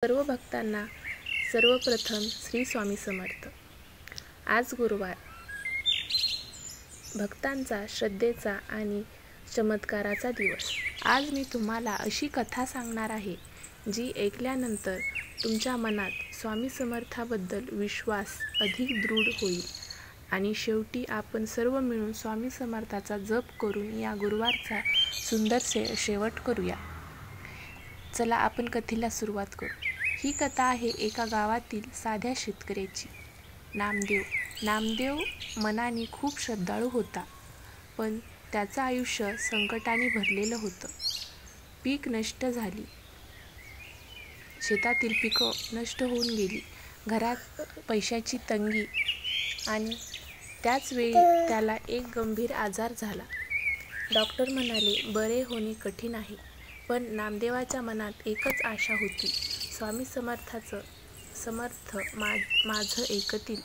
सर्व भक्तांना सर्वप्रथम श्री स्वामी समर्थ। आज गुरुवार, भक्तांचा श्रद्धेचा आणि चमत्काराचा दिवस। आज मी तुम्हाला अशी कथा सांगणार आहे जी ऐकल्यानंतर तुमच्या मनात स्वामी समर्थाबद्दल विश्वास अधिक दृढ होईल आणि शेवटी आपण सर्व मिळून स्वामी समर्थाचा जप करून या गुरुवारचा सुंदर शेवट करूया। चला आपण कथेला सुरुवात करू। ही कथा आहे एका गावातील साध्या शेतकऱ्याची। नामदेव मनाने खूप श्रद्धाळू होता, पण त्याचं आयुष्य संकटाने भरलेलं होतं। पीक नष्ट झाली, शेतातील पिकं नष्ट होऊन गेली, घरात पैशाची तंगी आणि त्याच वेळी त्याला एक गंभीर आजार झाला। डॉक्टर म्हणाले बरे होणे कठीण आहे, पण नामदेवाच्या मनात एकच आशा होती, स्वामी समर्थ माझं ऐकतील,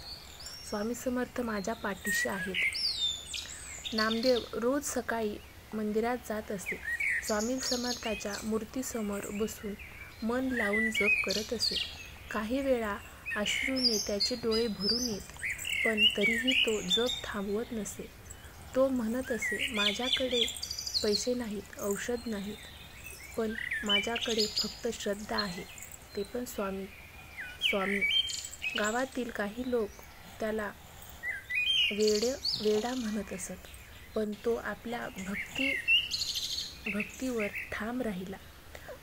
स्वामी समर्थ माझ्या पाठीशी आहेत। नामदेव रोज सकाळी मंदिरात जात असे, स्वामी समर्थाच्या मूर्तीसमोर बसून मन लावून जप करत असे। काही वेळा अश्रूने त्याचे डोळे भरून येत, पण तरीही तो जप थांबवत नसे। तो म्हणत असे, माझ्याकडे पैसे नाहीत, औषध नाहीत, पण माझ्याकडे फक्त श्रद्धा आहे, ते पण स्वामी। गावातील काही लोक त्याला वेडा म्हणत असत, पण तो आपल्या भक्तीवर ठाम राहिला।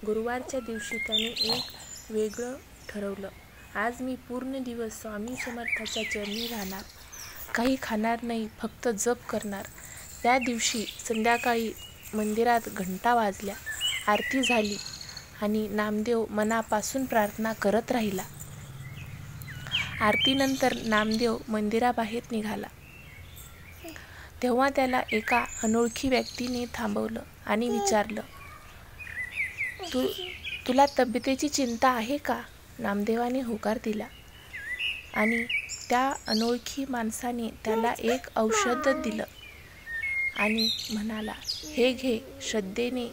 गुरुवारच्या दिवशी त्याने एक वेगळं ठरवलं, आज मी पूर्ण दिवस स्वामी समर्थाच्या चरणी राहणार, काही खाणार नाही, फक्त जप करणार। त्या दिवशी संध्याकाळी मंदिरात घंटा वाजल्या, आरती झाली आणि नामदेव मनापासून प्रार्थना करत राहिला। आरतीनंतर नामदेव मंदिराबाहेर निघाला, तेव्हा त्याला एका अनोळखी व्यक्तीने थांबवलं आणि विचारलं, तुला तब्येतीची चिंता आहे का? नामदेवाने होकार दिला आणि त्या अनोळखी माणसाने त्याला एक औषध दिलं आणि म्हणाला, हे घे, श्रद्धेने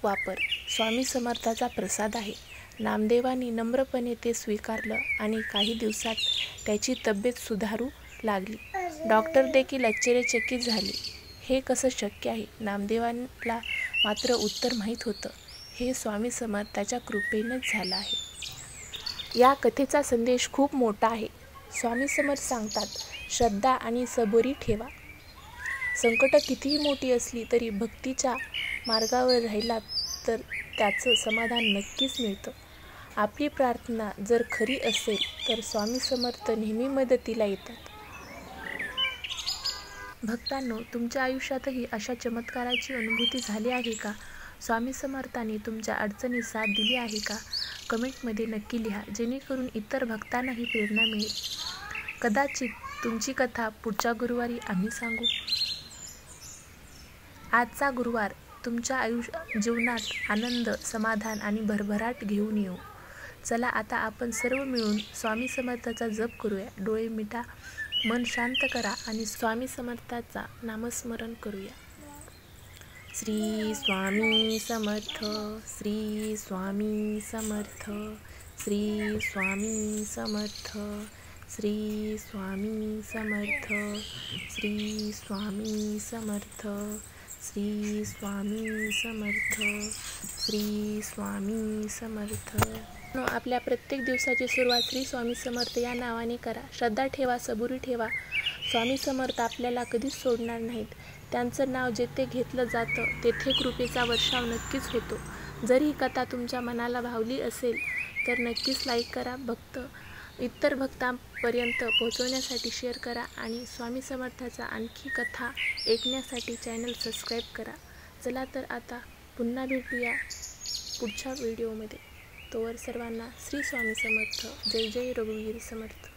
वापर, स्वामी समर्थाचा प्रसाद आहे। नामदेवाने नम्रपणे ते स्वीकारलं आणि काही दिवसात त्याची तब्येत सुधारू लागली। डॉक्टर देखील आश्चर्यचकित झाले, हे कसं शक्य आहे? नामदेवाला मात्र उत्तर माहीत होतं, हे स्वामी समर्थाच्या कृपेनेच झालं आहे। या कथेचा संदेश खूप मोठा आहे। स्वामी समर्थ सांगतात, श्रद्धा आणि सबुरी ठेवा। संकट कितीही मोठी असली तरी भक्तीच्या मार्गावर राहिलात तर त्याचं समाधान नक्कीच मिळतं। आपली प्रार्थना जर खरी असेल तर स्वामी समर्थ नेहमी मदतीला येतात। भक्तांनो, तुमच्या आयुष्यातही अशा चमत्काराची अनुभूती झाली आहे का? स्वामी समर्थाने तुमच्या अडचणीत साथ दिली आहे का? कमेंटमध्ये नक्की लिहा, जेणेकरून इतर भक्तांनाही प्रेरणा मिळेल। कदाचित तुमची कथा पुढच्या गुरुवारी आम्ही सांगू। आजचा गुरुवार तुमच्या जीवनात आनंद, समाधान आणि भरभराट घेऊन येऊ। चला आता आपण सर्व मिळून स्वामी समर्थाचा जप करूया। डोळे मिटा, मन शांत करा आणि स्वामी समर्थाचा नामस्मरण करूया। श्री स्वामी समर्थ, श्री स्वामी समर्थ, श्री स्वामी समर्थ, श्री स्वामी समर्थ, श्री स्वामी समर्थ, श्री स्वामी समर्थ, श्री स्वामी समर्थ। आपल्या प्रत्येक दिवसाची सुरुवात श्री स्वामी समर्थ या नावाने करा। श्रद्धा ठेवा, सबुरी ठेवा, स्वामी समर्थ आपल्याला कधीच सोडणार नाहीत। त्यांचं नाव जेथे घेतलं जातं तेथे कृपेचा वर्षाव नक्कीच होतो। जर ही कथा तुमच्या मनाला भावली असेल तर नक्कीच लाईक करा, इतर भक्तांपर्यंत पोहोचवण्यासाठी शेअर करा आणि स्वामी समर्थाचा आणखी कथा ऐकण्यासाठी चॅनल सबस्क्राईब करा। चला तर आता पुन्हा भेटूया पुढच्या व्हिडिओमध्ये। तोवर सर्वांना श्री स्वामी समर्थ। जय जय रघुवीर समर्थ।